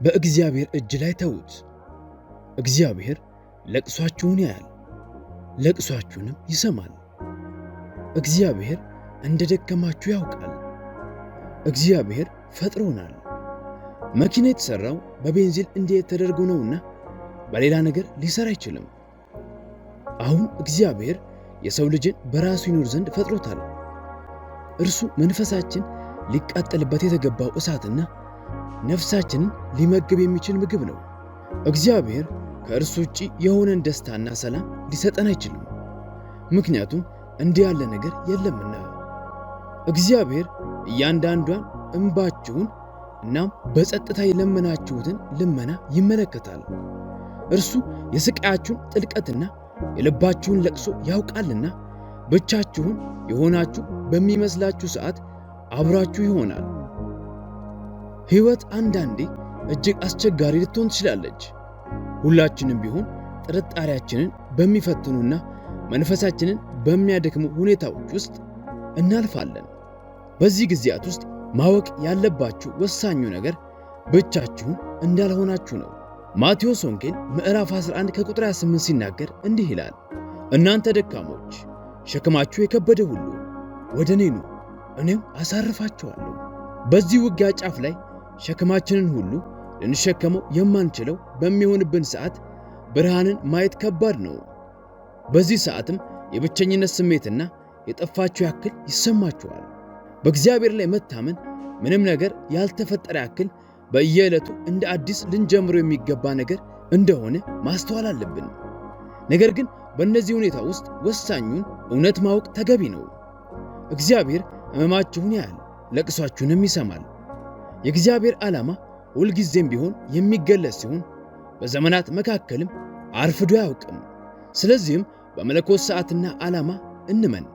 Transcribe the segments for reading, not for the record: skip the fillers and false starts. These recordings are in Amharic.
በእግዚአብሔር እጅ ላይ ተዉት። እግዚአብሔር ለቅሷችሁን ያያል፣ ለቅሷችሁንም ይሰማል። እግዚአብሔር እንደደከማችሁ ያውቃል። እግዚአብሔር ፈጥሮናል። መኪና የተሰራው በቤንዚን እንዴት ተደርጎ ነውና በሌላ ነገር ሊሰራ አይችልም። አሁን እግዚአብሔር የሰው ልጅን በራሱ ይኖር ዘንድ ፈጥሮታል። እርሱ መንፈሳችን ሊቃጠልበት የተገባው እሳትና ነፍሳችንን ሊመግብ የሚችል ምግብ ነው። እግዚአብሔር ከእርሱ ውጪ የሆነን ደስታና ሰላም ሊሰጠን አይችልም፣ ምክንያቱም እንዲህ ያለ ነገር የለምና። እግዚአብሔር እያንዳንዷን እንባችሁን እናም በጸጥታ የለመናችሁትን ልመና ይመለከታል። እርሱ የስቃያችሁን ጥልቀትና የልባችሁን ለቅሶ ያውቃልና ብቻችሁን የሆናችሁ በሚመስላችሁ ሰዓት አብራችሁ ይሆናል። ሕይወት አንዳንዴ እጅግ አስቸጋሪ ልትሆን ትችላለች። ሁላችንም ቢሆን ጥርጣሬያችንን በሚፈትኑና መንፈሳችንን በሚያደክሙ ሁኔታዎች ውስጥ እናልፋለን። በዚህ ጊዜያት ውስጥ ማወቅ ያለባችሁ ወሳኙ ነገር ብቻችሁን እንዳልሆናችሁ ነው። ማቴዎስ ወንጌል ምዕራፍ 11 ከቁጥር 28 ሲናገር እንዲህ ይላል፣ እናንተ ደካሞች ሸክማችሁ የከበደ ሁሉ ወደ እኔ ኑ፣ እኔም አሳርፋችኋለሁ። በዚህ ውጊያ ጫፍ ላይ ሸክማችንን ሁሉ ልንሸከመው የማንችለው በሚሆንብን ሰዓት ብርሃንን ማየት ከባድ ነው። በዚህ ሰዓትም የብቸኝነት ስሜትና የጠፋችሁ ያክል ይሰማችኋል። በእግዚአብሔር ላይ መታመን ምንም ነገር ያልተፈጠረ ያክል በየዕለቱ እንደ አዲስ ልንጀምረው የሚገባ ነገር እንደሆነ ማስተዋል አለብን። ነገር ግን በእነዚህ ሁኔታ ውስጥ ወሳኙን እውነት ማወቅ ተገቢ ነው። እግዚአብሔር ሕመማችሁን ያያል፣ ለቅሷችሁንም ይሰማል። የእግዚአብሔር ዓላማ ሁልጊዜም ቢሆን የሚገለጽ ሲሆን በዘመናት መካከልም አርፍዶ አያውቅም። ስለዚህም በመለኮት ሰዓትና ዓላማ እንመን።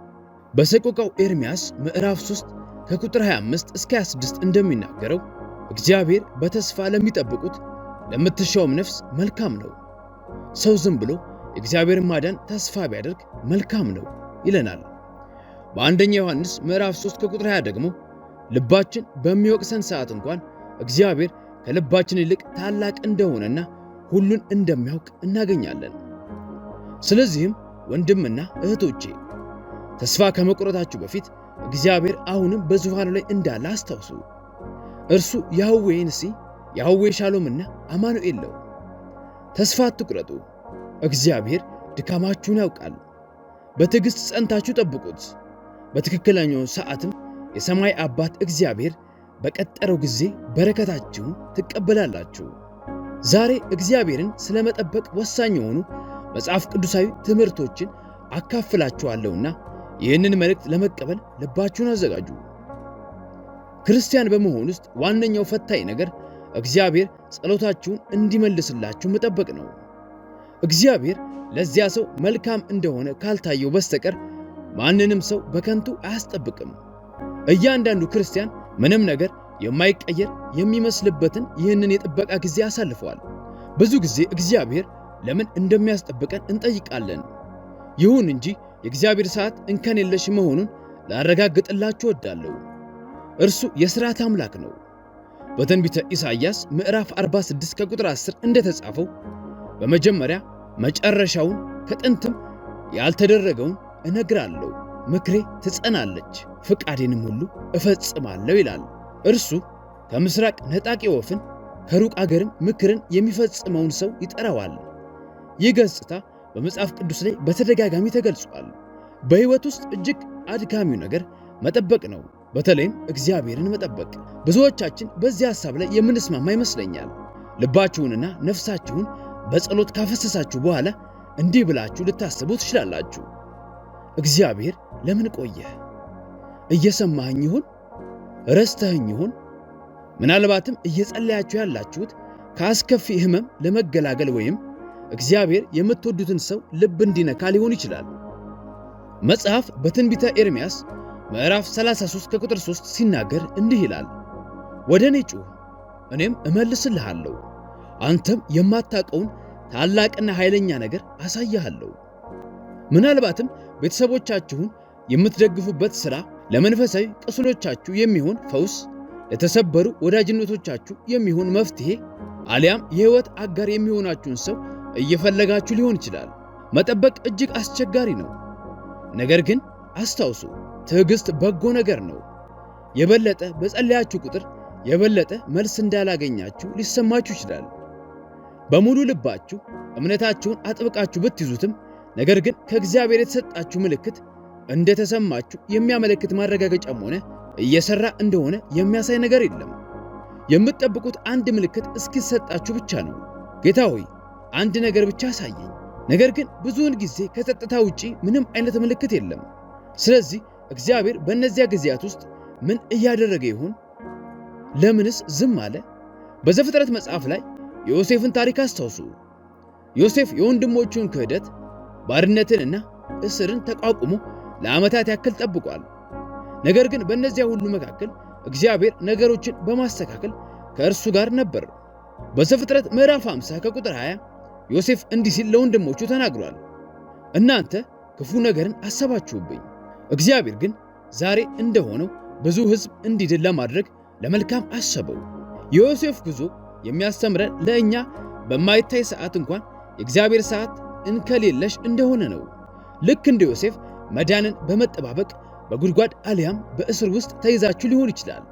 በሰቆቃው ኤርምያስ ምዕራፍ 3 ከቁጥር 25 እስከ 26 እንደሚናገረው እግዚአብሔር በተስፋ ለሚጠብቁት ለምትሻውም ነፍስ መልካም ነው። ሰው ዝም ብሎ የእግዚአብሔርን ማዳን ተስፋ ቢያደርግ መልካም ነው ይለናል። በአንደኛ ዮሐንስ ምዕራፍ 3 ከቁጥር 20 ደግሞ ልባችን በሚወቅሰን ሰዓት እንኳን እግዚአብሔር ከልባችን ይልቅ ታላቅ እንደሆነና ሁሉን እንደሚያውቅ እናገኛለን። ስለዚህም ወንድምና እህቶቼ ተስፋ ከመቁረጣችሁ በፊት እግዚአብሔር አሁንም በዙፋኑ ላይ እንዳለ አስታውሱ። እርሱ ያህዌ ንሲ፣ ያህዌ ሻሎምና አማኑኤል ነው። ተስፋ አትቁረጡ። እግዚአብሔር ድካማችሁን ያውቃል። በትዕግሥት ጸንታችሁ ጠብቁት። በትክክለኛው ሰዓትም የሰማይ አባት እግዚአብሔር በቀጠረው ጊዜ በረከታችሁን ትቀበላላችሁ። ዛሬ እግዚአብሔርን ስለመጠበቅ ወሳኝ የሆኑ መጽሐፍ ቅዱሳዊ ትምህርቶችን አካፍላችኋለሁና ይህንን መልእክት ለመቀበል ልባችሁን አዘጋጁ። ክርስቲያን በመሆን ውስጥ ዋነኛው ፈታኝ ነገር እግዚአብሔር ጸሎታችሁን እንዲመልስላችሁ መጠበቅ ነው። እግዚአብሔር ለዚያ ሰው መልካም እንደሆነ ካልታየው በስተቀር ማንንም ሰው በከንቱ አያስጠብቅም። እያንዳንዱ ክርስቲያን ምንም ነገር የማይቀየር የሚመስልበትን ይህንን የጥበቃ ጊዜ አሳልፈዋል። ብዙ ጊዜ እግዚአብሔር ለምን እንደሚያስጠብቀን እንጠይቃለን። ይሁን እንጂ የእግዚአብሔር ሰዓት እንከን የለሽ መሆኑን ላረጋግጥላችሁ እወዳለሁ። እርሱ የሥርዓት አምላክ ነው። በትንቢተ ኢሳይያስ ምዕራፍ 46 ከቁጥር 10 እንደተጻፈው በመጀመሪያ መጨረሻውን ከጥንትም ያልተደረገውን እነግራለሁ፣ ምክሬ ትጸናለች፣ ፍቃዴንም ሁሉ እፈጽማለሁ ይላል። እርሱ ከምሥራቅ ነጣቂ ወፍን ከሩቅ አገርም ምክርን የሚፈጽመውን ሰው ይጠራዋል። ይህ ገጽታ በመጽሐፍ ቅዱስ ላይ በተደጋጋሚ ተገልጿል። በሕይወት ውስጥ እጅግ አድካሚው ነገር መጠበቅ ነው፣ በተለይም እግዚአብሔርን መጠበቅ። ብዙዎቻችን በዚህ ሐሳብ ላይ የምንስማማ ይመስለኛል። ልባችሁንና ነፍሳችሁን በጸሎት ካፈሰሳችሁ በኋላ እንዲህ ብላችሁ ልታስቡ ትችላላችሁ። እግዚአብሔር ለምን ቆየህ? እየሰማኸኝ ይሆን? ረስተኸኝ ይሆን? ምናልባትም እየጸለያችሁ ያላችሁት ከአስከፊ ሕመም ለመገላገል ወይም እግዚአብሔር የምትወዱትን ሰው ልብ እንዲነካ ሊሆን ይችላል። መጽሐፍ በትንቢተ ኤርምያስ ምዕራፍ 33 ከቁጥር 3 ሲናገር እንዲህ ይላል፣ ወደ እኔ ጩኽ፣ እኔም እመልስልሃለሁ፣ አንተም የማታውቀውን ታላቅና ኃይለኛ ነገር አሳይሃለሁ። ምናልባትም ቤተሰቦቻችሁን የምትደግፉበት ሥራ፣ ለመንፈሳዊ ቁስሎቻችሁ የሚሆን ፈውስ፣ ለተሰበሩ ወዳጅነቶቻችሁ የሚሆን መፍትሔ አሊያም የህይወት አጋር የሚሆናችሁን ሰው እየፈለጋችሁ ሊሆን ይችላል። መጠበቅ እጅግ አስቸጋሪ ነው። ነገር ግን አስታውሱ፣ ትዕግስት በጎ ነገር ነው። የበለጠ በጸለያችሁ ቁጥር የበለጠ መልስ እንዳላገኛችሁ ሊሰማችሁ ይችላል። በሙሉ ልባችሁ እምነታችሁን አጥብቃችሁ ብትይዙትም ነገር ግን ከእግዚአብሔር የተሰጣችሁ ምልክት እንደተሰማችሁ የሚያመለክት ማረጋገጫም ሆነ እየሰራ እንደሆነ የሚያሳይ ነገር የለም። የምትጠብቁት አንድ ምልክት እስኪሰጣችሁ ብቻ ነው። ጌታ ሆይ አንድ ነገር ብቻ አሳየኝ። ነገር ግን ብዙውን ጊዜ ከጸጥታ ውጪ ምንም አይነት ምልክት የለም። ስለዚህ እግዚአብሔር በእነዚያ ጊዜያት ውስጥ ምን እያደረገ ይሆን? ለምንስ ዝም አለ? በዘፍጥረት መጽሐፍ ላይ የዮሴፍን ታሪክ አስታውሱ። ዮሴፍ የወንድሞቹን ክህደት፣ ባርነትንና እስርን ተቋቁሞ ለዓመታት ያክል ጠብቋል። ነገር ግን በእነዚያ ሁሉ መካከል እግዚአብሔር ነገሮችን በማስተካከል ከእርሱ ጋር ነበር። በዘፍጥረት ምዕራፍ 50 ከቁጥር 20 ዮሴፍ እንዲህ ሲል ለወንድሞቹ ተናግሯል። እናንተ ክፉ ነገርን አሰባችሁብኝ፣ እግዚአብሔር ግን ዛሬ እንደሆነው ብዙ ሕዝብ እንዲድን ለማድረግ ለመልካም አሰበው። የዮሴፍ ጉዞ የሚያስተምረን ለእኛ በማይታይ ሰዓት እንኳን የእግዚአብሔር ሰዓት እንከሌለሽ እንደሆነ ነው። ልክ እንደ ዮሴፍ መዳንን በመጠባበቅ በጉድጓድ አሊያም በእስር ውስጥ ተይዛችሁ ሊሆን ይችላል።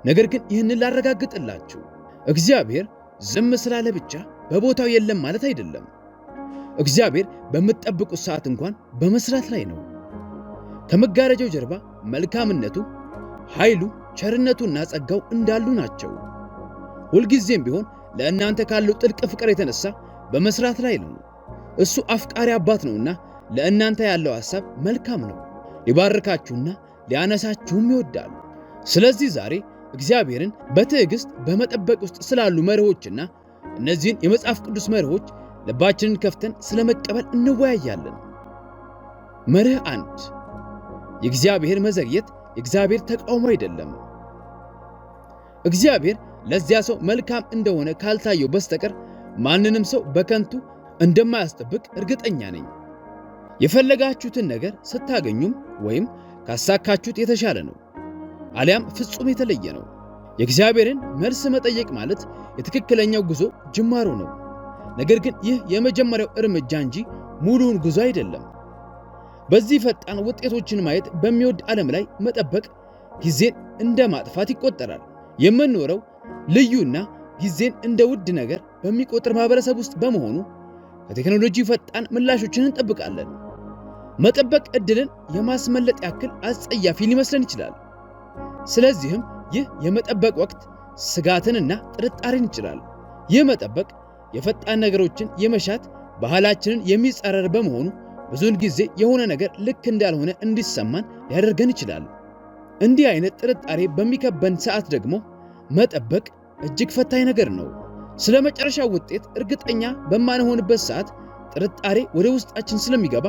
ነገር ግን ይህንን ላረጋግጥላችሁ፣ እግዚአብሔር ዝም ስላለ ብቻ በቦታው የለም ማለት አይደለም። እግዚአብሔር በምትጠብቁት ሰዓት እንኳን በመስራት ላይ ነው። ከመጋረጃው ጀርባ መልካምነቱ፣ ኃይሉ፣ ቸርነቱና ጸጋው እንዳሉ ናቸው። ሁልጊዜም ቢሆን ለእናንተ ካለው ጥልቅ ፍቅር የተነሳ በመስራት ላይ ነው። እሱ አፍቃሪ አባት ነውና ለእናንተ ያለው ሐሳብ መልካም ነው። ሊባርካችሁና ሊያነሳችሁም ይወዳል። ስለዚህ ዛሬ እግዚአብሔርን በትዕግስት በመጠበቅ ውስጥ ስላሉ መርሆችና እነዚህን የመጽሐፍ ቅዱስ መርሆች ልባችንን ከፍተን ስለመቀበል እንወያያለን። መርህ 1 የእግዚአብሔር መዘግየት የእግዚአብሔር ተቃውሞ አይደለም። እግዚአብሔር ለዚያ ሰው መልካም እንደሆነ ካልታየው በስተቀር ማንንም ሰው በከንቱ እንደማያስጠብቅ እርግጠኛ ነኝ። የፈለጋችሁትን ነገር ስታገኙም ወይም ካሳካችሁት የተሻለ ነው፣ አሊያም ፍጹም የተለየ ነው። የእግዚአብሔርን መልስ መጠየቅ ማለት የትክክለኛው ጉዞ ጅማሮ ነው። ነገር ግን ይህ የመጀመሪያው እርምጃ እንጂ ሙሉውን ጉዞ አይደለም። በዚህ ፈጣን ውጤቶችን ማየት በሚወድ ዓለም ላይ መጠበቅ ጊዜን እንደ ማጥፋት ይቆጠራል። የምንኖረው ልዩና ጊዜን እንደ ውድ ነገር በሚቆጥር ማህበረሰብ ውስጥ በመሆኑ ከቴክኖሎጂ ፈጣን ምላሾችን እንጠብቃለን። መጠበቅ ዕድልን የማስመለጥ ያክል አስጸያፊ ሊመስለን ይችላል። ስለዚህም ይህ የመጠበቅ ወቅት ስጋትንና ጥርጣሬን ይችላል። ይህ መጠበቅ የፈጣን ነገሮችን የመሻት ባህላችንን የሚጻረር በመሆኑ ብዙውን ጊዜ የሆነ ነገር ልክ እንዳልሆነ እንዲሰማን ሊያደርገን ይችላል። እንዲህ አይነት ጥርጣሬ በሚከበን ሰዓት ደግሞ መጠበቅ እጅግ ፈታኝ ነገር ነው። ስለ መጨረሻው ውጤት እርግጠኛ በማንሆንበት ሰዓት ጥርጣሬ ወደ ውስጣችን ስለሚገባ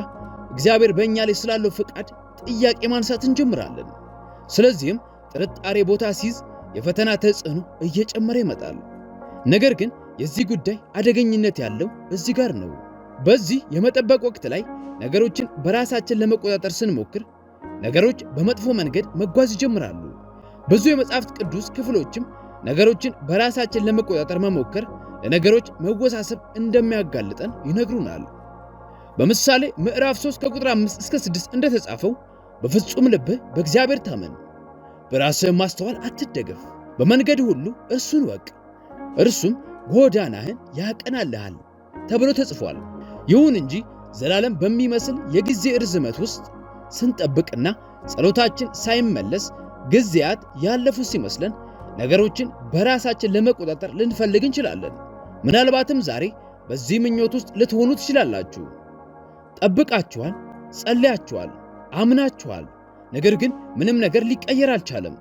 እግዚአብሔር በእኛ ላይ ስላለው ፍቃድ ጥያቄ ማንሳት እንጀምራለን። ስለዚህም ጥርጣሬ ቦታ ሲይዝ የፈተና ተጽዕኖ እየጨመረ ይመጣል። ነገር ግን የዚህ ጉዳይ አደገኝነት ያለው እዚህ ጋር ነው። በዚህ የመጠበቅ ወቅት ላይ ነገሮችን በራሳችን ለመቆጣጠር ስንሞክር ነገሮች በመጥፎ መንገድ መጓዝ ይጀምራሉ። ብዙ የመጽሐፍ ቅዱስ ክፍሎችም ነገሮችን በራሳችን ለመቆጣጠር መሞከር ለነገሮች መወሳሰብ እንደሚያጋልጠን ይነግሩናል። በምሳሌ ምዕራፍ 3 ከቁጥር 5 እስከ 6 እንደተጻፈው በፍጹም ልብህ በእግዚአብሔር ታመን፣ በራስህ ማስተዋል አትደገፍ፣ በመንገድ ሁሉ እርሱን ወቅ፣ እርሱም ጎዳናህን ያቀናልሃል ተብሎ ተጽፏል። ይሁን እንጂ ዘላለም በሚመስል የጊዜ ርዝመት ውስጥ ስንጠብቅና ጸሎታችን ሳይመለስ ጊዜያት ያለፉ ሲመስለን ነገሮችን በራሳችን ለመቆጣጠር ልንፈልግ እንችላለን። ምናልባትም ዛሬ በዚህ ምኞት ውስጥ ልትሆኑ ትችላላችሁ። ጠብቃችኋል፣ ጸልያችኋል፣ አምናችኋል፣ ነገር ግን ምንም ነገር ሊቀየር አልቻለም።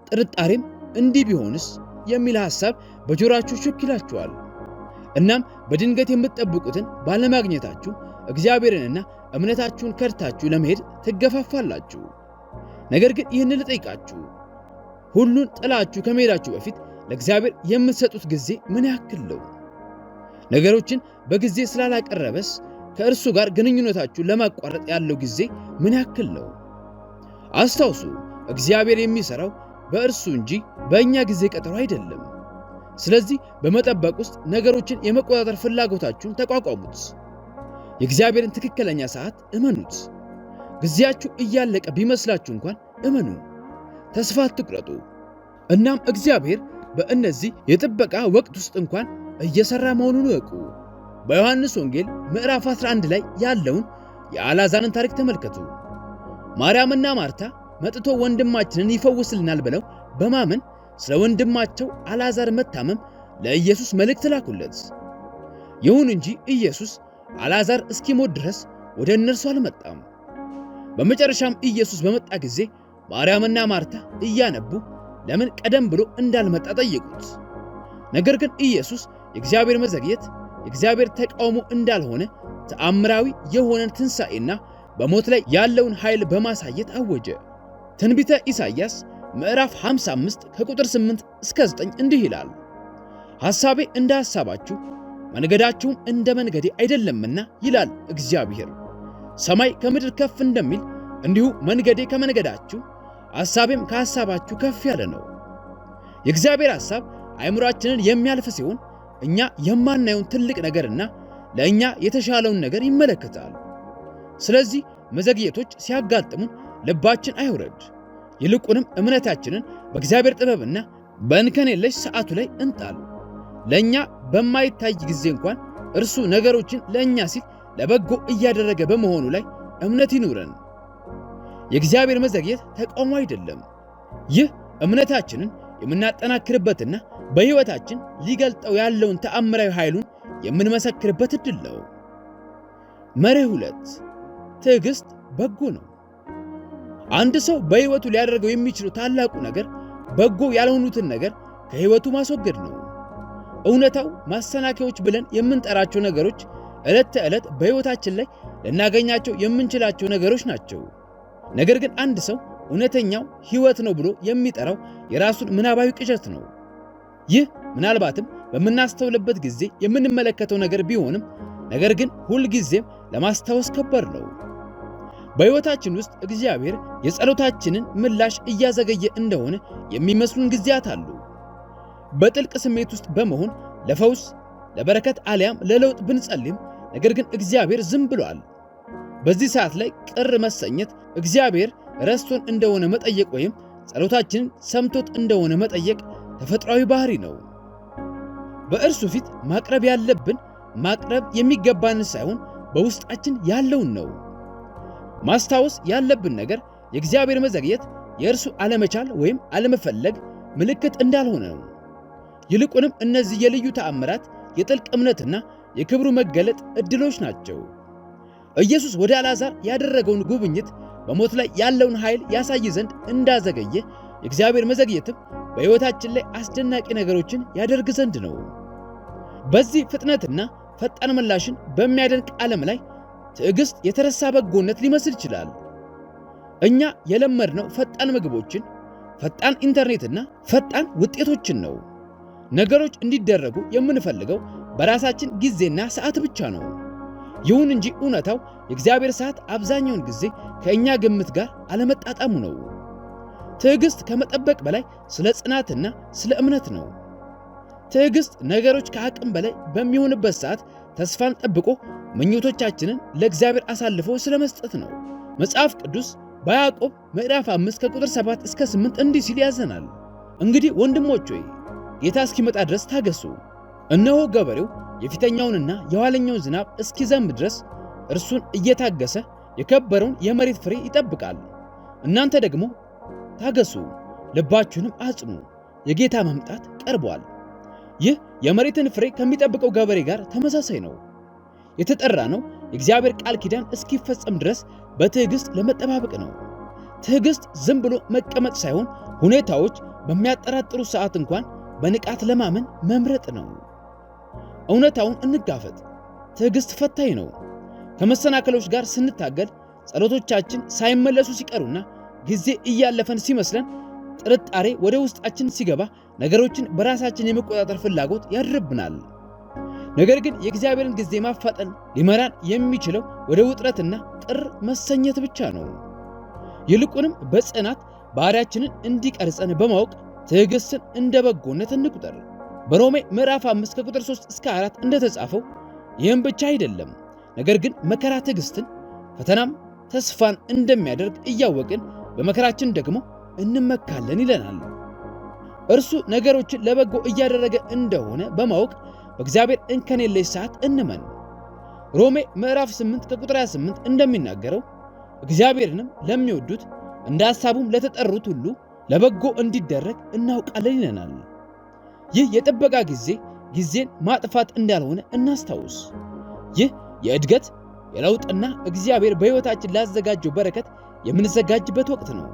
ጥርጣሬም እንዲህ ቢሆንስ የሚል ሐሳብ በጆሮአችሁ ሹክ ይላችኋል። እናም በድንገት የምትጠብቁትን ባለማግኘታችሁ እግዚአብሔርንና እምነታችሁን ከድታችሁ ለመሄድ ትገፋፋላችሁ። ነገር ግን ይህንን ልጠይቃችሁ፣ ሁሉን ጥላችሁ ከመሄዳችሁ በፊት ለእግዚአብሔር የምትሰጡት ጊዜ ምን ያክል ነው? ነገሮችን በጊዜ ስላላቀረበስ ከእርሱ ጋር ግንኙነታችሁን ለማቋረጥ ያለው ጊዜ ምን ያክል ነው? አስታውሱ፣ እግዚአብሔር የሚሰራው በእርሱ እንጂ በእኛ ጊዜ ቀጠሮ አይደለም። ስለዚህ በመጠበቅ ውስጥ ነገሮችን የመቆጣጠር ፍላጎታችሁን ተቋቋሙት። የእግዚአብሔርን ትክክለኛ ሰዓት እመኑት። ጊዜያችሁ እያለቀ ቢመስላችሁ እንኳን እመኑ፣ ተስፋ አትቁረጡ። እናም እግዚአብሔር በእነዚህ የጥበቃ ወቅት ውስጥ እንኳን እየሰራ መሆኑን እወቁ። በዮሐንስ ወንጌል ምዕራፍ 11 ላይ ያለውን የአልዓዛርን ታሪክ ተመልከቱ። ማርያምና ማርታ መጥቶ ወንድማችንን ይፈውስልናል ብለው በማመን ስለ ወንድማቸው አልዓዛር መታመም ለኢየሱስ መልእክት ላኩለት። ይሁን እንጂ ኢየሱስ አልዓዛር እስኪሞት ድረስ ወደ እነርሱ አልመጣም። በመጨረሻም ኢየሱስ በመጣ ጊዜ ማርያምና ማርታ እያነቡ ለምን ቀደም ብሎ እንዳልመጣ ጠየቁት። ነገር ግን ኢየሱስ የእግዚአብሔር መዘግየት የእግዚአብሔር ተቃውሞ እንዳልሆነ ተአምራዊ የሆነን ትንሣኤና በሞት ላይ ያለውን ኃይል በማሳየት አወጀ። ትንቢተ ኢሳይያስ ምዕራፍ 55 ከቁጥር 8 እስከ 9 እንዲህ ይላል፣ ሐሳቤ እንደ ሐሳባችሁ መንገዳችሁም እንደ መንገዴ አይደለምና ይላል እግዚአብሔር። ሰማይ ከምድር ከፍ እንደሚል እንዲሁ መንገዴ ከመንገዳችሁ ሐሳቤም ከሐሳባችሁ ከፍ ያለ ነው። የእግዚአብሔር ሐሳብ አእምሮአችንን የሚያልፍ ሲሆን እኛ የማናየውን ትልቅ ነገርና ለእኛ የተሻለውን ነገር ይመለከታል። ስለዚህ መዘግየቶች ሲያጋጥሙን ልባችን አይውረድ። ይልቁንም እምነታችንን በእግዚአብሔር ጥበብና በእንከን የለሽ ሰዓቱ ላይ እንጣል። ለእኛ በማይታይ ጊዜ እንኳን እርሱ ነገሮችን ለእኛ ሲል ለበጎ እያደረገ በመሆኑ ላይ እምነት ይኑረን። የእግዚአብሔር መዘግየት ተቃውሞ አይደለም። ይህ እምነታችንን የምናጠናክርበትና በሕይወታችን ሊገልጠው ያለውን ተአምራዊ ኃይሉን የምንመሰክርበት ዕድል ነው። መርህ 2 ትዕግስት በጎ ነው። አንድ ሰው በሕይወቱ ሊያደርገው የሚችለው ታላቁ ነገር በጎ ያልሆኑትን ነገር ከሕይወቱ ማስወገድ ነው። እውነታው ማሰናከያዎች ብለን የምንጠራቸው ነገሮች ዕለት ተዕለት በሕይወታችን ላይ ልናገኛቸው የምንችላቸው ነገሮች ናቸው። ነገር ግን አንድ ሰው እውነተኛው ሕይወት ነው ብሎ የሚጠራው የራሱን ምናባዊ ቅዠት ነው። ይህ ምናልባትም በምናስተውልበት ጊዜ የምንመለከተው ነገር ቢሆንም ነገር ግን ሁልጊዜም ለማስታወስ ከባድ ነው። በሕይወታችን ውስጥ እግዚአብሔር የጸሎታችንን ምላሽ እያዘገየ እንደሆነ የሚመስሉን ጊዜያት አሉ። በጥልቅ ስሜት ውስጥ በመሆን ለፈውስ፣ ለበረከት አሊያም ለለውጥ ብንጸልይም ነገር ግን እግዚአብሔር ዝም ብሏል። በዚህ ሰዓት ላይ ቅር መሰኘት እግዚአብሔር ረስቶን እንደሆነ መጠየቅ ወይም ጸሎታችንን ሰምቶት እንደሆነ መጠየቅ ተፈጥሯዊ ባህሪ ነው። በእርሱ ፊት ማቅረብ ያለብን ማቅረብ የሚገባንን ሳይሆን በውስጣችን ያለውን ነው። ማስታወስ ያለብን ነገር የእግዚአብሔር መዘግየት የእርሱ አለመቻል ወይም አለመፈለግ ምልክት እንዳልሆነ ነው። ይልቁንም እነዚህ የልዩ ተአምራት የጥልቅ እምነትና የክብሩ መገለጥ ዕድሎች ናቸው። ኢየሱስ ወደ አልዓዛር ያደረገውን ጉብኝት በሞት ላይ ያለውን ኃይል ያሳይ ዘንድ እንዳዘገየ የእግዚአብሔር መዘግየትም በሕይወታችን ላይ አስደናቂ ነገሮችን ያደርግ ዘንድ ነው። በዚህ ፍጥነትና ፈጣን ምላሽን በሚያደንቅ ዓለም ላይ ትዕግስት የተረሳ በጎነት ሊመስል ይችላል። እኛ የለመድነው ፈጣን ምግቦችን፣ ፈጣን ኢንተርኔትና ፈጣን ውጤቶችን ነው። ነገሮች እንዲደረጉ የምንፈልገው በራሳችን ጊዜና ሰዓት ብቻ ነው። ይሁን እንጂ እውነታው የእግዚአብሔር ሰዓት አብዛኛውን ጊዜ ከእኛ ግምት ጋር አለመጣጣሙ ነው። ትዕግስት ከመጠበቅ በላይ ስለ ጽናትና ስለ እምነት ነው። ትዕግስት ነገሮች ከአቅም በላይ በሚሆንበት ሰዓት ተስፋን ጠብቆ ምኞቶቻችንን ለእግዚአብሔር አሳልፎ ስለ መስጠት ነው። መጽሐፍ ቅዱስ በያዕቆብ ምዕራፍ 5 ከቁጥር 7 እስከ 8 እንዲህ ሲል ያዘናል። እንግዲህ ወንድሞች ሆይ ጌታ እስኪመጣ ድረስ ታገሱ። እነሆ ገበሬው የፊተኛውንና የኋለኛውን ዝናብ እስኪዘንብ ድረስ እርሱን እየታገሰ የከበረውን የመሬት ፍሬ ይጠብቃል። እናንተ ደግሞ ታገሱ፣ ልባችሁንም አጽኑ፣ የጌታ መምጣት ቀርቧል። ይህ የመሬትን ፍሬ ከሚጠብቀው ገበሬ ጋር ተመሳሳይ ነው። የተጠራ ነው የእግዚአብሔር ቃል ኪዳን እስኪፈጸም ድረስ በትዕግስት ለመጠባበቅ ነው። ትዕግስት ዝም ብሎ መቀመጥ ሳይሆን ሁኔታዎች በሚያጠራጥሩ ሰዓት እንኳን በንቃት ለማመን መምረጥ ነው። እውነታውን እንጋፈጥ። ትዕግስት ፈታኝ ነው። ከመሰናከሎች ጋር ስንታገል ጸሎቶቻችን ሳይመለሱ ሲቀሩና ጊዜ እያለፈን ሲመስለን ጥርጣሬ ወደ ውስጣችን ሲገባ ነገሮችን በራሳችን የመቆጣጠር ፍላጎት ያድርብናል። ነገር ግን የእግዚአብሔርን ጊዜ ማፋጠን ሊመራን የሚችለው ወደ ውጥረትና ቅር መሰኘት ብቻ ነው። ይልቁንም በጽናት ባህሪያችንን እንዲቀርጸን በማወቅ ትዕግስትን እንደ በጎነት እንቁጠር። በሮሜ ምዕራፍ 5 ከቁጥር 3 እስከ 4 እንደተጻፈው ይህም ብቻ አይደለም፣ ነገር ግን መከራ ትዕግስትን፣ ፈተናም ተስፋን እንደሚያደርግ እያወቅን በመከራችን ደግሞ እንመካለን ይለናል። እርሱ ነገሮችን ለበጎ እያደረገ እንደሆነ በማወቅ በእግዚአብሔር እንከን የለሽ ሰዓት እንመን። ሮሜ ምዕራፍ 8 ከቁጥር 28 እንደሚናገረው እግዚአብሔርንም ለሚወዱት እንደ ሐሳቡም ለተጠሩት ሁሉ ለበጎ እንዲደረግ እናውቃለን ይለናል። ይህ የጥበቃ ጊዜ ጊዜን ማጥፋት እንዳልሆነ እናስታውስ። ይህ የእድገት የለውጥና እግዚአብሔር በሕይወታችን ላዘጋጀው በረከት የምንዘጋጅበት ወቅት ነው።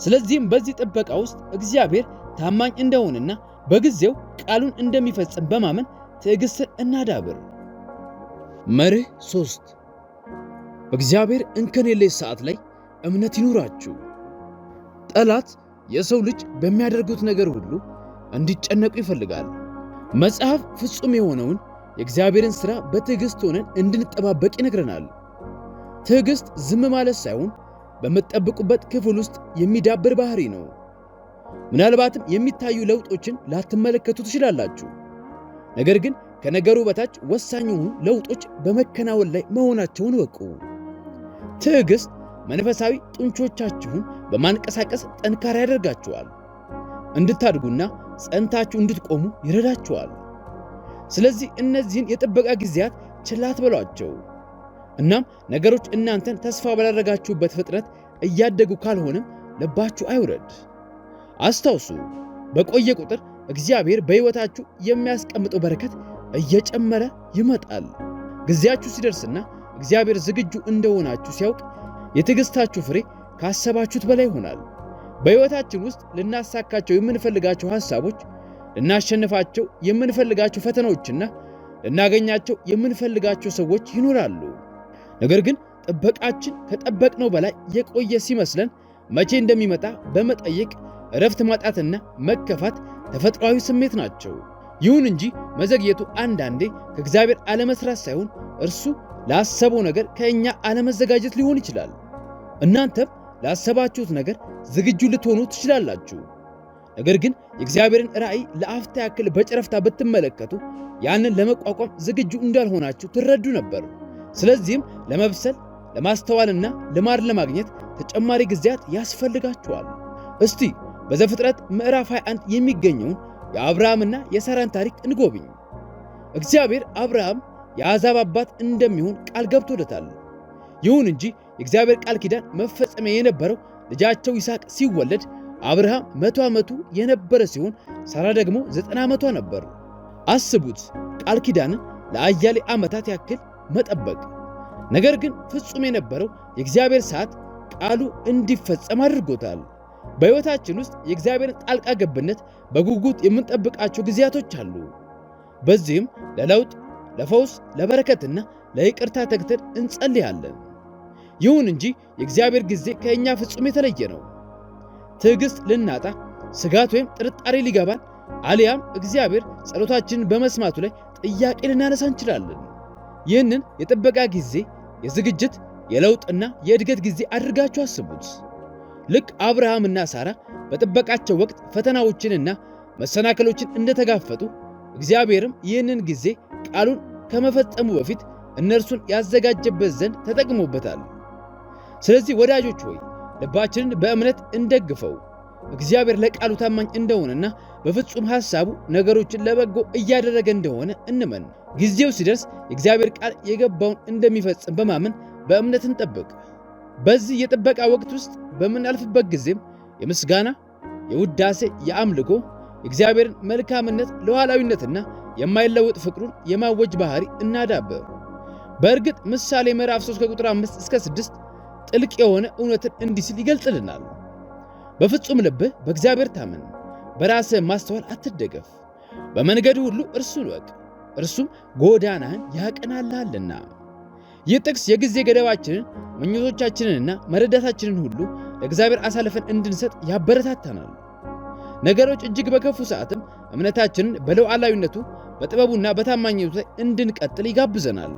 ስለዚህም በዚህ ጥበቃ ውስጥ እግዚአብሔር ታማኝ እንደሆነና በጊዜው ቃሉን እንደሚፈጽም በማመን ትዕግስትን እናዳብር። መርህ 3 በእግዚአብሔር እንከን የለሽ ሰዓት ላይ እምነት ይኑራችሁ። ጠላት የሰው ልጅ በሚያደርጉት ነገር ሁሉ እንዲጨነቁ ይፈልጋል። መጽሐፍ ፍጹም የሆነውን የእግዚአብሔርን ሥራ በትዕግስት ሆነን እንድንጠባበቅ ይነግረናል። ትዕግስት ዝም ማለት ሳይሆን በምትጠብቁበት ክፍል ውስጥ የሚዳብር ባህሪ ነው። ምናልባትም የሚታዩ ለውጦችን ላትመለከቱ ትችላላችሁ። ነገር ግን ከነገሩ በታች ወሳኝ የሆኑ ለውጦች በመከናወን ላይ መሆናቸውን ወቁ። ትዕግስት መንፈሳዊ ጡንቾቻችሁን በማንቀሳቀስ ጠንካራ ያደርጋችኋል። እንድታድጉና ጸንታችሁ እንድትቆሙ ይረዳችኋል። ስለዚህ እነዚህን የጥበቃ ጊዜያት ችላ አትበሏቸው። እናም ነገሮች እናንተን ተስፋ ባላደረጋችሁበት ፍጥነት እያደጉ ካልሆነም ልባችሁ አይውረድ። አስታውሱ፣ በቆየ ቁጥር እግዚአብሔር በሕይወታችሁ የሚያስቀምጠው በረከት እየጨመረ ይመጣል። ጊዜያችሁ ሲደርስና እግዚአብሔር ዝግጁ እንደሆናችሁ ሲያውቅ የትዕግስታችሁ ፍሬ ካሰባችሁት በላይ ይሆናል። በሕይወታችን ውስጥ ልናሳካቸው የምንፈልጋቸው ሐሳቦች፣ ልናሸንፋቸው የምንፈልጋቸው ፈተናዎችና ልናገኛቸው የምንፈልጋቸው ሰዎች ይኖራሉ። ነገር ግን ጥበቃችን ከጠበቅነው በላይ የቆየ ሲመስለን መቼ እንደሚመጣ በመጠየቅ እረፍት ማጣትና መከፋት ተፈጥሯዊ ስሜት ናቸው። ይሁን እንጂ መዘግየቱ አንዳንዴ ከእግዚአብሔር አለመስራት ሳይሆን እርሱ ላሰበው ነገር ከእኛ አለመዘጋጀት ሊሆን ይችላል። እናንተም ላሰባችሁት ነገር ዝግጁ ልትሆኑ ትችላላችሁ። ነገር ግን የእግዚአብሔርን ራእይ ለአፍታ ያክል በጨረፍታ ብትመለከቱ ያንን ለመቋቋም ዝግጁ እንዳልሆናችሁ ትረዱ ነበር። ስለዚህም ለመብሰል ለማስተዋልና ልማድ ለማግኘት ተጨማሪ ጊዜያት ያስፈልጋችኋል። እስቲ በዘፍጥረት ምዕራፍ 21 የሚገኘውን የአብርሃምና የሳራን ታሪክ እንጎብኝ። እግዚአብሔር አብርሃም የአሕዛብ አባት እንደሚሆን ቃል ገብቶለታል። ይሁን እንጂ የእግዚአብሔር ቃል ኪዳን መፈጸሚያ የነበረው ልጃቸው ይስሐቅ ሲወለድ አብርሃም 100 ዓመቱ የነበረ ሲሆን ሳራ ደግሞ 90 ዓመቷ ነበር። አስቡት፣ ቃል ኪዳንን ለአያሌ ዓመታት ያክል መጠበቅ። ነገር ግን ፍጹም የነበረው የእግዚአብሔር ሰዓት ቃሉ እንዲፈጸም አድርጎታል። በሕይወታችን ውስጥ የእግዚአብሔርን ጣልቃ ገብነት በጉጉት የምንጠብቃቸው ጊዜያቶች አሉ። በዚህም ለለውጥ፣ ለፈውስ፣ ለበረከትና ለይቅርታ ተግተን እንጸልያለን። ይሁን እንጂ የእግዚአብሔር ጊዜ ከእኛ ፍጹም የተለየ ነው። ትዕግስት ልናጣ፣ ስጋት ወይም ጥርጣሬ ሊገባን፣ አሊያም እግዚአብሔር ጸሎታችንን በመስማቱ ላይ ጥያቄ ልናነሳ እንችላለን። ይህንን የጥበቃ ጊዜ የዝግጅት የለውጥና የእድገት ጊዜ አድርጋችሁ አስቡት። ልክ አብርሃምና ሳራ በጥበቃቸው ወቅት ፈተናዎችንና መሰናክሎችን እንደተጋፈጡ እግዚአብሔርም ይህንን ጊዜ ቃሉን ከመፈጸሙ በፊት እነርሱን ያዘጋጀበት ዘንድ ተጠቅሞበታል። ስለዚህ ወዳጆች ሆይ ልባችንን በእምነት እንደግፈው። እግዚአብሔር ለቃሉ ታማኝ እንደሆነና በፍጹም ሐሳቡ ነገሮችን ለበጎ እያደረገ እንደሆነ እንመን። ጊዜው ሲደርስ የእግዚአብሔር ቃል የገባውን እንደሚፈጽም በማመን በእምነት እንጠብቅ። በዚህ የጥበቃ ወቅት ውስጥ በምናልፍበት ጊዜም የምስጋና፣ የውዳሴ፣ የአምልኮ፣ የእግዚአብሔርን መልካምነት፣ ሉዓላዊነትና የማይለወጥ ፍቅሩን የማወጅ ባህሪ እናዳብር። በእርግጥ ምሳሌ ምዕራፍ 3 ከቁጥር 5 እስከ 6 ጥልቅ የሆነ እውነትን እንዲህ ሲል ይገልጽልናል። በፍጹም ልብህ በእግዚአብሔር ታመን፣ በራስህ ማስተዋል አትደገፍ። በመንገድ ሁሉ እርሱን እወቅ፣ እርሱም ጎዳናህን ያቀናልሃልና። ይህ ጥቅስ የጊዜ ገደባችንን፣ ምኞቶቻችንንና መረዳታችንን ሁሉ ለእግዚአብሔር አሳልፈን እንድንሰጥ ያበረታታናል። ነገሮች እጅግ በከፉ ሰዓትም እምነታችንን በሉዓላዊነቱ በጥበቡና በታማኝነቱ ላይ እንድንቀጥል ይጋብዘናል።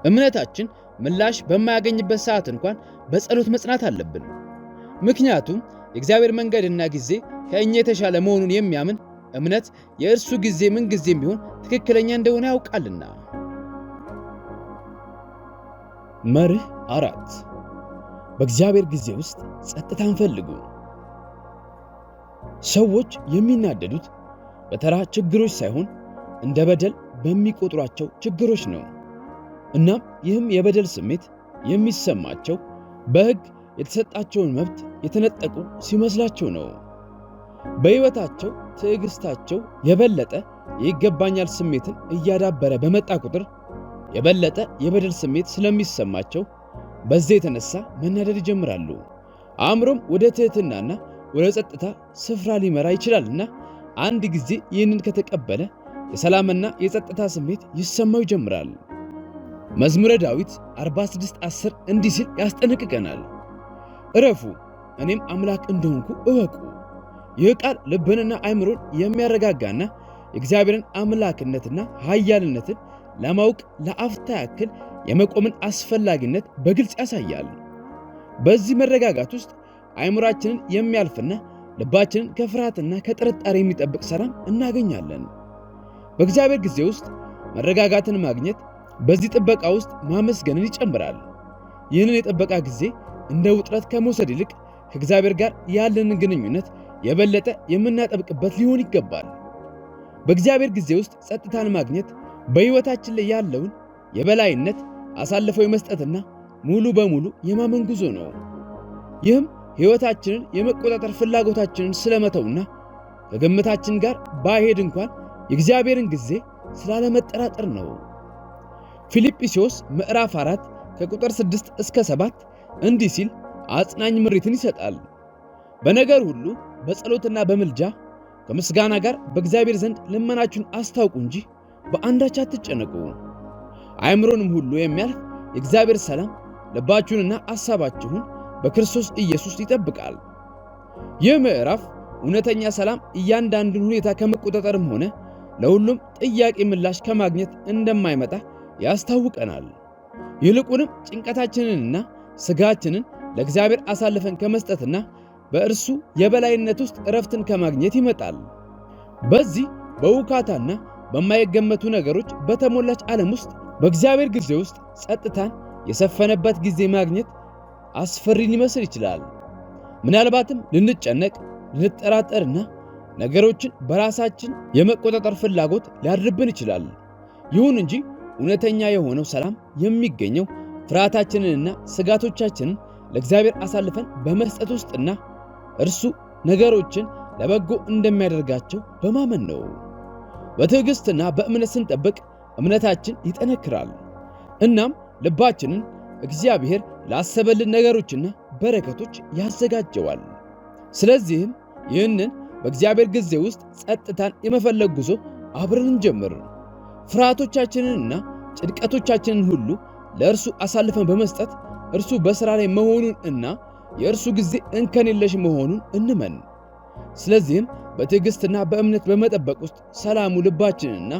እምነታችን ምላሽ በማያገኝበት ሰዓት እንኳን በጸሎት መጽናት አለብን። ምክንያቱም የእግዚአብሔር መንገድና ጊዜ ከእኛ የተሻለ መሆኑን የሚያምን እምነት የእርሱ ጊዜ ምን ጊዜም ቢሆን ትክክለኛ እንደሆነ ያውቃልና። መርህ 4 በእግዚአብሔር ጊዜ ውስጥ ጸጥታን ፈልጉ። ሰዎች የሚናደዱት በተራ ችግሮች ሳይሆን እንደ በደል በሚቆጥሯቸው ችግሮች ነው። እናም ይህም የበደል ስሜት የሚሰማቸው በሕግ የተሰጣቸውን መብት የተነጠቁ ሲመስላቸው ነው። በሕይወታቸው ትዕግስታቸው የበለጠ የይገባኛል ስሜትን እያዳበረ በመጣ ቁጥር የበለጠ የበደል ስሜት ስለሚሰማቸው በዚህ የተነሳ መናደድ ይጀምራሉ። አእምሮም ወደ ትሕትናና ወደ ጸጥታ ስፍራ ሊመራ ይችላልና አንድ ጊዜ ይህንን ከተቀበለ የሰላምና የጸጥታ ስሜት ይሰማው ይጀምራል። መዝሙረ ዳዊት 46:10 እንዲህ ሲል ያስጠነቅቀናል። እረፉ፣ እኔም አምላክ እንደሆንኩ እወቁ። ይህ ቃል ልብንና አእምሮን የሚያረጋጋና የእግዚአብሔርን አምላክነትና ኃያልነትን ለማወቅ ለአፍታ ያክል የመቆምን አስፈላጊነት በግልጽ ያሳያል። በዚህ መረጋጋት ውስጥ አእምሮአችንን የሚያልፍና ልባችንን ከፍርሃትና ከጥርጣሬ የሚጠብቅ ሰላም እናገኛለን። በእግዚአብሔር ጊዜ ውስጥ መረጋጋትን ማግኘት በዚህ ጥበቃ ውስጥ ማመስገንን ይጨምራል። ይህንን የጥበቃ ጊዜ እንደ ውጥረት ከመውሰድ ይልቅ ከእግዚአብሔር ጋር ያለንን ግንኙነት የበለጠ የምናጠብቅበት ሊሆን ይገባል። በእግዚአብሔር ጊዜ ውስጥ ጸጥታን ማግኘት በሕይወታችን ላይ ያለውን የበላይነት አሳልፎ የመስጠትና ሙሉ በሙሉ የማመን ጉዞ ነው። ይህም ሕይወታችንን የመቆጣጠር ፍላጎታችንን ስለመተውና ከግምታችን ጋር ባይሄድ እንኳን የእግዚአብሔርን ጊዜ ስላለመጠራጠር ነው። ፊልጵስዩስ ምዕራፍ 4 ከቁጥር 6 እስከ 7 እንዲህ ሲል አጽናኝ ምሪትን ይሰጣል። በነገር ሁሉ በጸሎትና በምልጃ ከምስጋና ጋር በእግዚአብሔር ዘንድ ልመናችሁን አስታውቁ እንጂ በአንዳች አትጨነቁ። አእምሮንም ሁሉ የሚያልፍ የእግዚአብሔር ሰላም ልባችሁንና ሐሳባችሁን በክርስቶስ ኢየሱስ ይጠብቃል። ይህ ምዕራፍ እውነተኛ ሰላም እያንዳንዱን ሁኔታ ከመቆጣጠርም ሆነ ለሁሉም ጥያቄ ምላሽ ከማግኘት እንደማይመጣ ያስታውቀናል። ይልቁንም ጭንቀታችንንና ስጋችንን ለእግዚአብሔር አሳልፈን ከመስጠትና በእርሱ የበላይነት ውስጥ እረፍትን ከማግኘት ይመጣል። በዚህ በውካታና በማይገመቱ ነገሮች በተሞላች ዓለም ውስጥ በእግዚአብሔር ጊዜ ውስጥ ጸጥታን የሰፈነበት ጊዜ ማግኘት አስፈሪ ሊመስል ይችላል። ምናልባትም ልንጨነቅ፣ ልንጠራጠርና ነገሮችን በራሳችን የመቆጣጠር ፍላጎት ሊያድርብን ይችላል። ይሁን እንጂ እውነተኛ የሆነው ሰላም የሚገኘው ፍርሃታችንንና ስጋቶቻችንን ለእግዚአብሔር አሳልፈን በመስጠት ውስጥና እርሱ ነገሮችን ለበጎ እንደሚያደርጋቸው በማመን ነው። በትዕግስትና በእምነት ስንጠብቅ እምነታችን ይጠነክራል። እናም ልባችንን እግዚአብሔር ላሰበልን ነገሮችና በረከቶች ያዘጋጀዋል። ስለዚህም ይህንን በእግዚአብሔር ጊዜ ውስጥ ጸጥታን የመፈለግ ጉዞ አብረን እንጀምር። ፍርሃቶቻችንንና ጭንቀቶቻችንን ሁሉ ለእርሱ አሳልፈን በመስጠት እርሱ በሥራ ላይ መሆኑን እና የእርሱ ጊዜ እንከን የለሽ መሆኑን እንመን። ስለዚህም በትዕግስትና በእምነት በመጠበቅ ውስጥ ሰላሙ ልባችንንና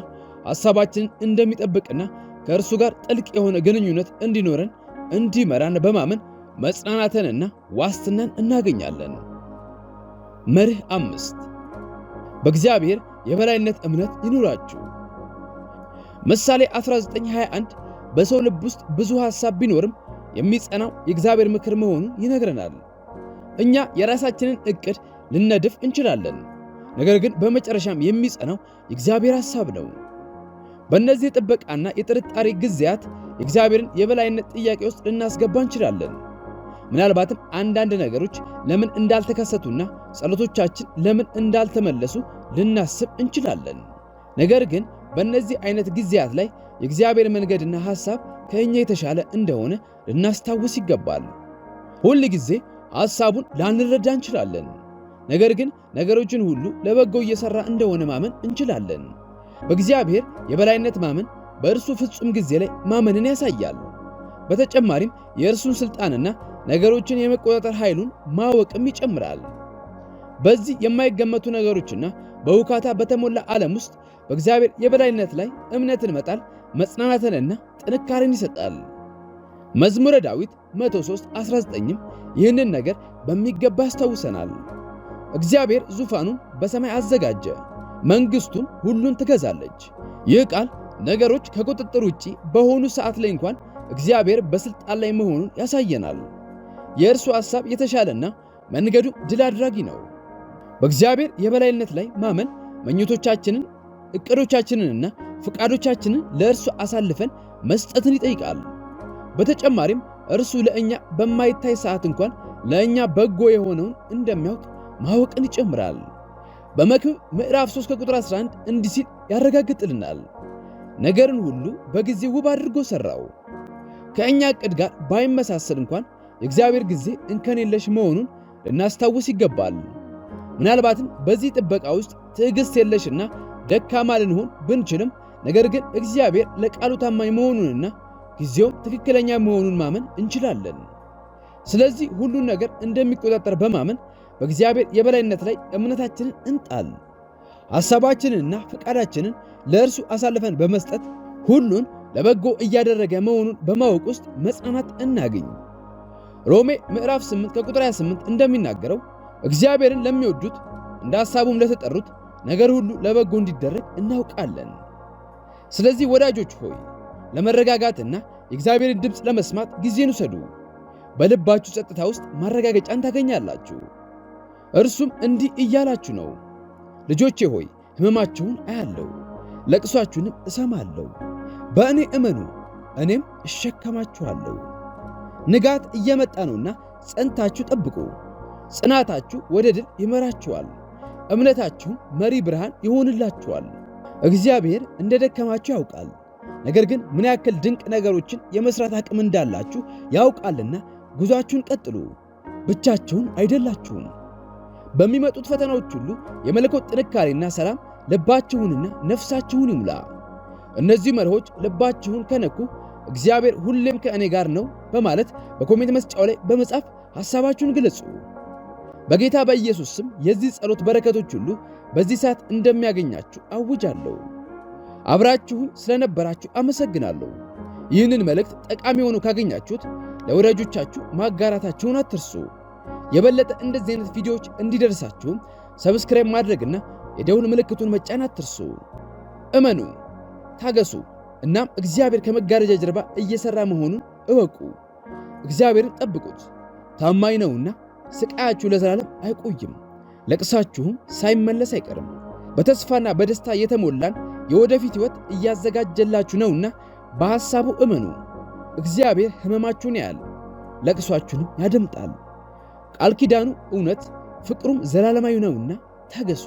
ሐሳባችንን እንደሚጠብቅና ከእርሱ ጋር ጥልቅ የሆነ ግንኙነት እንዲኖረን እንዲመራን በማመን መጽናናትንና ዋስትናን እናገኛለን። መርህ 5 በእግዚአብሔር የበላይነት እምነት ይኑራችሁ። ምሳሌ 19:21 በሰው ልብ ውስጥ ብዙ ሐሳብ ቢኖርም የሚጸናው የእግዚአብሔር ምክር መሆኑን ይነግረናል። እኛ የራሳችንን ዕቅድ ልነድፍ እንችላለን፣ ነገር ግን በመጨረሻም የሚጸናው የእግዚአብሔር ሐሳብ ነው። በእነዚህ የጥበቃና የጥርጣሬ ጊዜያት የእግዚአብሔርን የበላይነት ጥያቄ ውስጥ ልናስገባ እንችላለን። ምናልባትም አንዳንድ ነገሮች ለምን እንዳልተከሰቱና ጸሎቶቻችን ለምን እንዳልተመለሱ ልናስብ እንችላለን። ነገር ግን በእነዚህ አይነት ጊዜያት ላይ የእግዚአብሔር መንገድና ሐሳብ ከእኛ የተሻለ እንደሆነ ልናስታውስ ይገባል። ሁል ጊዜ ሐሳቡን ላንረዳ እንችላለን፣ ነገር ግን ነገሮችን ሁሉ ለበጎ እየሰራ እንደሆነ ማመን እንችላለን። በእግዚአብሔር የበላይነት ማመን በእርሱ ፍጹም ጊዜ ላይ ማመንን ያሳያል። በተጨማሪም የእርሱን ሥልጣንና ነገሮችን የመቆጣጠር ኃይሉን ማወቅም ይጨምራል። በዚህ የማይገመቱ ነገሮችና በውካታ በተሞላ ዓለም ውስጥ በእግዚአብሔር የበላይነት ላይ እምነትን መጣል መጽናናትንና ጥንካሬን ይሰጣል። መዝሙረ ዳዊት 103:19ም ይህንን ነገር በሚገባ ያስታውሰናል። እግዚአብሔር ዙፋኑን በሰማይ አዘጋጀ፣ መንግስቱም ሁሉን ትገዛለች። ይህ ቃል ነገሮች ከቁጥጥር ውጪ በሆኑ ሰዓት ላይ እንኳን እግዚአብሔር በስልጣን ላይ መሆኑን ያሳየናል። የእርሱ ሐሳብ የተሻለና መንገዱ ድል አድራጊ ነው። በእግዚአብሔር የበላይነት ላይ ማመን ምኞቶቻችንን፣ እቅዶቻችንንና ፍቃዶቻችንን ለእርሱ አሳልፈን መስጠትን ይጠይቃል። በተጨማሪም እርሱ ለእኛ በማይታይ ሰዓት እንኳን ለእኛ በጎ የሆነውን እንደሚያውቅ ማወቅን ይጨምራል። በመክብብ ምዕራፍ 3 ከቁጥር 11 እንዲህ ሲል ያረጋግጥልናል። ነገርን ሁሉ በጊዜ ውብ አድርጎ ሠራው። ከእኛ ዕቅድ ጋር ባይመሳሰል እንኳን የእግዚአብሔር ጊዜ እንከን የለሽ መሆኑን ልናስታውስ ይገባል። ምናልባትም በዚህ ጥበቃ ውስጥ ትዕግሥት የለሽና ደካማ ልንሆን ብንችልም፣ ነገር ግን እግዚአብሔር ለቃሉ ታማኝ መሆኑንና ጊዜውም ትክክለኛ መሆኑን ማመን እንችላለን። ስለዚህ ሁሉን ነገር እንደሚቆጣጠር በማመን በእግዚአብሔር የበላይነት ላይ እምነታችንን እንጣል። ሐሳባችንንና ፈቃዳችንን ለእርሱ አሳልፈን በመስጠት ሁሉን ለበጎ እያደረገ መሆኑን በማወቅ ውስጥ መጽናናት እናገኝ። ሮሜ ምዕራፍ 8 ከቁጥር 28 እንደሚናገረው እግዚአብሔርን ለሚወዱት እንደ ሐሳቡም ለተጠሩት ነገር ሁሉ ለበጎ እንዲደረግ እናውቃለን። ስለዚህ ወዳጆች ሆይ ለመረጋጋትና የእግዚአብሔርን ድምፅ ለመስማት ጊዜን ውሰዱ። በልባችሁ ጸጥታ ውስጥ ማረጋገጫን ታገኛላችሁ። እርሱም እንዲህ እያላችሁ ነው፣ ልጆቼ ሆይ ሕመማችሁን አያለሁ፣ ለቅሷችሁንም እሰማለሁ። በእኔ እመኑ፣ እኔም እሸከማችኋለሁ። ንጋት እየመጣ ነውና ጸንታችሁ ጠብቁ። ጽናታችሁ ወደ ድል ይመራችኋል፣ እምነታችሁም መሪ ብርሃን ይሆንላችኋል። እግዚአብሔር እንደ ደከማችሁ ያውቃል፣ ነገር ግን ምን ያክል ድንቅ ነገሮችን የመስራት አቅም እንዳላችሁ ያውቃልና ጉዟችሁን ቀጥሉ። ብቻችሁን አይደላችሁም። በሚመጡት ፈተናዎች ሁሉ የመለኮት ጥንካሬና ሰላም ልባችሁንና ነፍሳችሁን ይሙላ። እነዚህ መርሆች ልባችሁን ከነኩ እግዚአብሔር ሁሌም ከእኔ ጋር ነው በማለት በኮሜንት መስጫው ላይ በመጻፍ ሐሳባችሁን ግለጹ። በጌታ በኢየሱስ ስም የዚህ ጸሎት በረከቶች ሁሉ በዚህ ሰዓት እንደሚያገኛችሁ አውጃለሁ። አብራችሁን ስለነበራችሁ አመሰግናለሁ። ይህንን መልእክት ጠቃሚ ሆኖ ካገኛችሁት ለወዳጆቻችሁ ማጋራታችሁን አትርሱ። የበለጠ እንደዚህ አይነት ቪዲዮዎች እንዲደርሳችሁም ሰብስክራይብ ማድረግና የደውል ምልክቱን መጫን አትርሱ። እመኑ፣ ታገሱ፣ እናም እግዚአብሔር ከመጋረጃ ጀርባ እየሰራ መሆኑን እወቁ። እግዚአብሔርን ጠብቁት፣ ታማኝ ነውና ስቃያችሁ ለዘላለም አይቆይም፣ ለቅሳችሁም ሳይመለስ አይቀርም። በተስፋና በደስታ የተሞላን የወደፊት ሕይወት እያዘጋጀላችሁ ነውና በሐሳቡ እመኑ። እግዚአብሔር ሕመማችሁን ያያል፣ ለቅሷችሁንም ያደምጣል። ቃል ኪዳኑ እውነት፣ ፍቅሩም ዘላለማዊ ነውና ታገሱ።